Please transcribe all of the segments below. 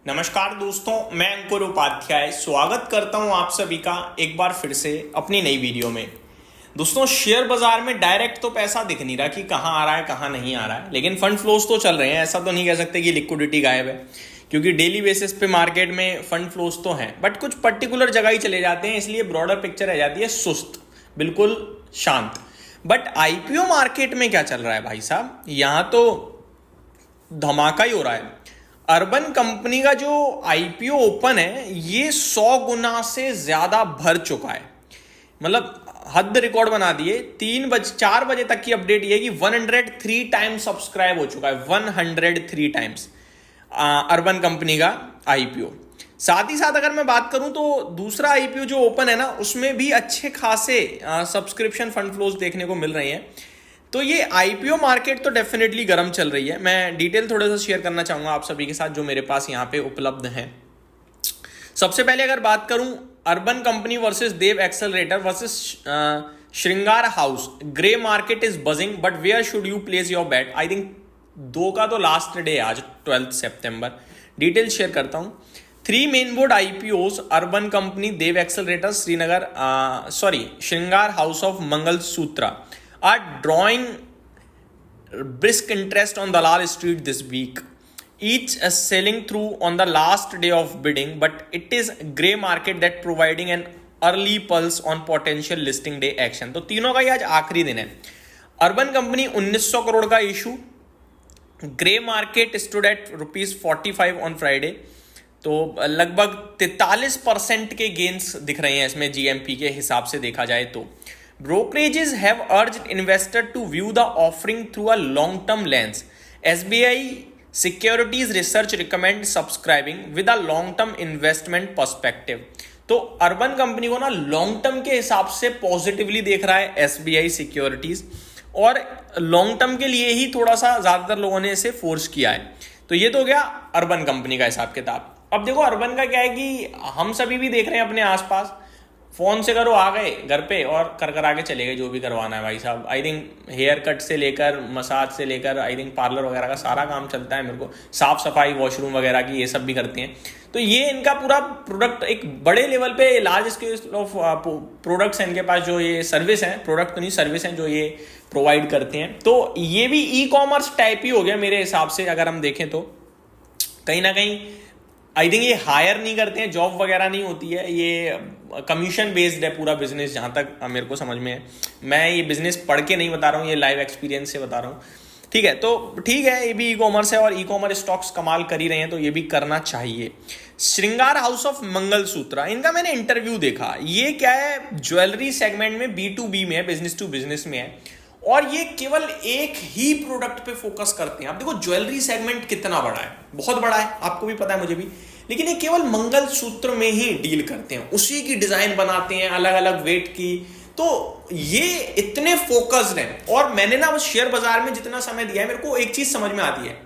नमस्कार दोस्तों, मैं अंकुर उपाध्याय स्वागत करता हूं आप सभी का एक बार फिर से अपनी नई वीडियो में। दोस्तों, शेयर बाजार में डायरेक्ट तो पैसा दिख नहीं रहा कि कहां आ रहा है कहां नहीं आ रहा है, लेकिन फंड फ्लोज तो चल रहे हैं। ऐसा तो नहीं कह सकते कि लिक्विडिटी गायब है, क्योंकि डेली बेसिस पे मार्केट में फंड फ्लोज तो हैं, बट कुछ पर्टिकुलर जगह ही चले जाते हैं, इसलिए ब्रॉडर पिक्चर रह जाती है सुस्त, बिल्कुल शांत। बट आईपीओ मार्केट में क्या चल रहा है भाई साहब? यहां तो धमाका ही हो रहा है। अर्बन कंपनी का जो आईपीओ ओपन है ये 100 गुना से ज्यादा भर चुका है। मतलब हद रिकॉर्ड बना दिए। 4 बजे तक की अपडेट ये कि 103 टाइम्स सब्सक्राइब हो चुका है। 103 टाइम्स अर्बन कंपनी का आईपीओ। साथ ही साथ अगर मैं बात करूं तो दूसरा आईपीओ जो ओपन है ना, उसमें भी अच्छे खासे सब्सक्रिप्शन फंड फ्लोज देखने को मिल रही हैं। तो ये आईपीओ मार्केट तो डेफिनेटली गर्म चल रही है। मैं डिटेल थोड़ा सा शेयर करना चाहूंगा आप सभी के साथ जो मेरे पास यहाँ पे उपलब्ध हैं। सबसे पहले अगर बात करूं urban company versus Dev accelerator versus Shringar house, grey market is buzzing but where should you place your bet? I think 2 का तो लास्ट डे आज 12 सितंबर। डिटेल शेयर करता हूं। 3 main board IPOs, urban company, Dev accelerator, Shringar house of Mangal Sutra are drawing brisk interest on Dalal Street this week. Each is selling through on the last day of bidding, but it is grey market that providing an early pulse on potential listing day action. तो तीनों का ही आज आखिरी दिन है। Urban company 1900 crore का issue, grey market stood at ₹45 on Friday. तो लगभग 43% के गेन्स दिख रहे हैं इसमें जीएमपी के हिसाब से देखा जाए तो। Brokerages have urged investor to view the offering through a long-term lens. SBI Securities Research recommend subscribing with a long-term investment perspective. तो अर्बन कंपनी को ना लॉन्ग टर्म के हिसाब से पॉजिटिवली देख रहा है एसबीआई सिक्योरिटीज, और लॉन्ग टर्म के लिए ही थोड़ा सा ज्यादातर लोगों ने इसे फोर्स किया है। तो ये तो हो गया अर्बन कंपनी का हिसाब किताब। अब देखो अर्बन का क्या है कि हम सभी भी देख रहे हैं अपने आसपास, फोन से करो, आ गए घर पे और कर आगे चले गए जो भी करवाना है भाई साहब। आई थिंक हेयर कट से लेकर मसाज से लेकर आई थिंक पार्लर वगैरह का सारा काम चलता है। मेरे को साफ सफाई वॉशरूम वगैरह की ये सब भी करते हैं। तो ये इनका पूरा प्रोडक्ट एक बड़े लेवल पे लार्ज स्केल ऑफ प्रोडक्ट्स हैं इनके पास, जो ये सर्विस है, प्रोडक्ट तो नहीं सर्विस हैं जो ये प्रोवाइड करते हैं। तो ये भी ई कॉमर्स टाइप ही हो गया मेरे हिसाब से। अगर हम देखें तो कहीं ना कहीं आई थिंक ये हायर नहीं करते हैं, जॉब वगैरह नहीं होती है, ये कमीशन बेस्ड है पूरा बिजनेस, जहां तक मेरे को समझ में है। मैं ये बिजनेस पढ़ के नहीं बता रहा हूँ, ये लाइव एक्सपीरियंस से बता रहा हूँ। ठीक है, तो ठीक है, ये भी ई कॉमर्स है और ई कॉमर्स स्टॉक्स कमाल कर ही रहे हैं, तो ये भी करना चाहिए। श्रृंगार हाउस ऑफ मंगल सूत्रा, इनका मैंने इंटरव्यू देखा। ये क्या है, ज्वेलरी सेगमेंट में B2B में है, बिजनेस टू बिजनेस में है, और ये केवल एक ही प्रोडक्ट पे फोकस करते हैं। आप देखो ज्वेलरी सेगमेंट कितना बड़ा है, बहुत बड़ा है, आपको भी पता है, मुझे भी, लेकिन ये केवल मंगल सूत्र में ही डील करते हैं, उसी की डिजाइन बनाते हैं अलग अलग वेट की। तो ये इतने फोकस्ड हैं। और मैंने ना उस शेयर बाजार में जितना समय दिया है, मेरे को एक चीज समझ में आती है,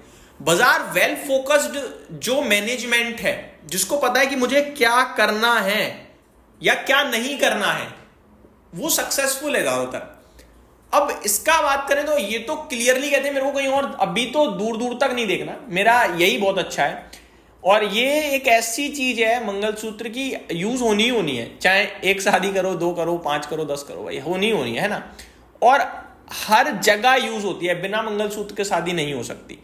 बाजार वेल फोकस्ड जो मैनेजमेंट है, जिसको पता है कि मुझे क्या करना है या क्या नहीं करना है, वो सक्सेसफुल है ज्यादातर। अब इसका बात करें तो ये तो क्लियरली कहते हैं मेरे को कहीं और अभी तो दूर दूर तक नहीं देखना, मेरा यही बहुत अच्छा है। और ये एक ऐसी चीज है मंगलसूत्र की, यूज होनी ही होनी है, चाहे एक शादी करो, 2 करो, 5 करो, 10 करो, भाई होनी ही होनी है ना। और हर जगह यूज होती है, बिना मंगलसूत्र के शादी नहीं हो सकती।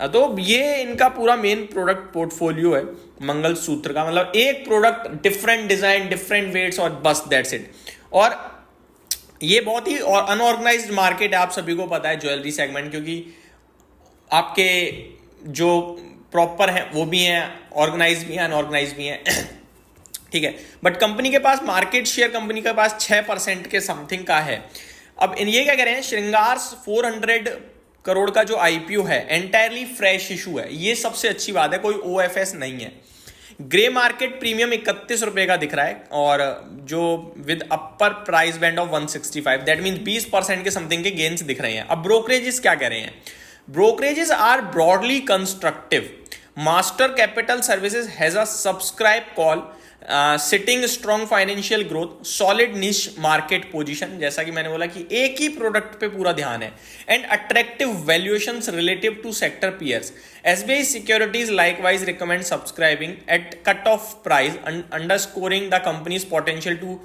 तो ये इनका पूरा मेन प्रोडक्ट पोर्टफोलियो है मंगलसूत्र का। मतलब एक product, different design, different weights, और बस दैट्स इट। और ये बहुत ही अनऑर्गेनाइज्ड मार्केट है, आप सभी को पता है ज्वेलरी सेगमेंट, क्योंकि आपके जो प्रॉपर हैं वो भी हैं, ऑर्गेनाइज भी हैं, अनऑर्गेनाइज भी हैं। ठीक है, बट कंपनी के पास मार्केट शेयर कंपनी के पास 6% के समथिंग का है। अब ये क्या कह रहे हैं, श्रृंगार 400 करोड़ का जो आईपीओ है एंटायरली फ्रेश इशू है, ये सबसे अच्छी बात है, कोई ओएफएस नहीं है। ग्रे मार्केट प्रीमियम 31 रुपए का दिख रहा है, और जो with upper price band of 165, that mean 20% के समथिंग के गेन्स दिख रहे हैं। अब ब्रोकरेजेस क्या कह रहे हैं, brokerages are broadly constructive. Master capital services has a subscribe call citing strong financial growth, solid niche market position, जैसा कि मैंने बोला कि एक ही प्रोडक्ट पे पूरा ध्यान है, and attractive valuations relative to sector peers. SBI Securities likewise recommend subscribing at cut-off price, underscoring the company's potential to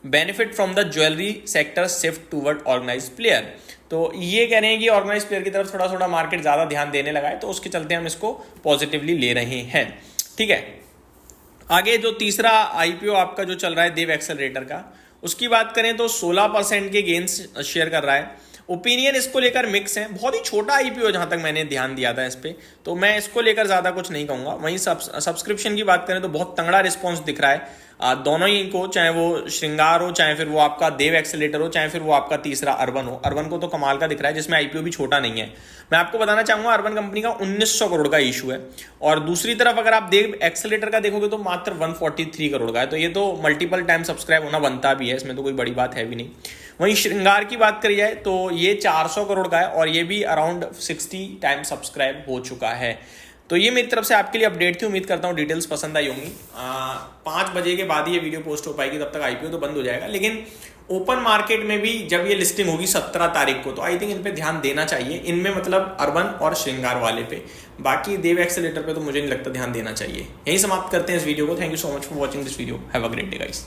benefit from the jewelry sector shift toward organized player। तो ये कह रहे हैं कि ऑर्गेनाइज प्लेयर की तरफ थोड़ा थोड़ा मार्केट ज़्यादा ध्यान देने लगा है, तो उसके चलते हम इसको पॉजिटिवली ले रहे हैं। ठीक है, आगे जो तीसरा आईपीओ आपका जो चल रहा है देव एक्सेलरेटर का, उसकी बात करें तो 16% के गेंस शेयर कर रहा है। ओपिनियन इसको लेकर मिक्स है, बहुत ही छोटा आईपीओ जहां तक मैंने ध्यान दिया था इस पे, तो मैं इसको लेकर ज़्यादा कुछ नहीं कहूँगा। वहीं सब्सक्रिप्शन की बात करें तो बहुत तंगड़ा रिस्पॉन्स दिख रहा है दोनों ही को, चाहे वो श्रृंगार हो, चाहे फिर वो आपका देव एक्सेलेटर हो, चाहे फिर वो आपका तीसरा अर्बन हो। अर्बन को तो कमाल का दिख रहा है, जिसमें आईपीओ भी छोटा नहीं है। मैं आपको बताना चाहूंगा अर्बन कंपनी का 1900 करोड़ का इशू है, और दूसरी तरफ अगर आप देव एक्सेलेटर का देखोगे तो मात्र 143 करोड़ का है। तो ये तो मल्टीपल टाइम सब्सक्राइब होना बनता भी है, इसमें तो कोई बड़ी बात है भी नहीं। वहीं श्रृंगार की बात करी जाए तो ये 400 करोड़ का है, और ये भी अराउंड 60 टाइम सब्सक्राइब हो चुका है। तो ये मेरी तरफ से आपके लिए अपडेट थी, उम्मीद करता हूँ डिटेल्स पसंद आई होंगी। 5 बजे के बाद ही ये वीडियो पोस्ट हो पाएगी, तब तक आईपीओ तो बंद हो जाएगा, लेकिन ओपन मार्केट में भी जब ये लिस्टिंग होगी 17 तारीख को, तो आई थिंक इन पे ध्यान देना चाहिए। इनमें मतलब अर्बन और श्रृंगार वाले पे, बाकी देव एक्सेलेटर पे तो मुझे नहीं लगता ध्यान देना चाहिए। यही समाप्त करते हैं इस वीडियो को। Thank you so much for watching this video. Have a great day guys.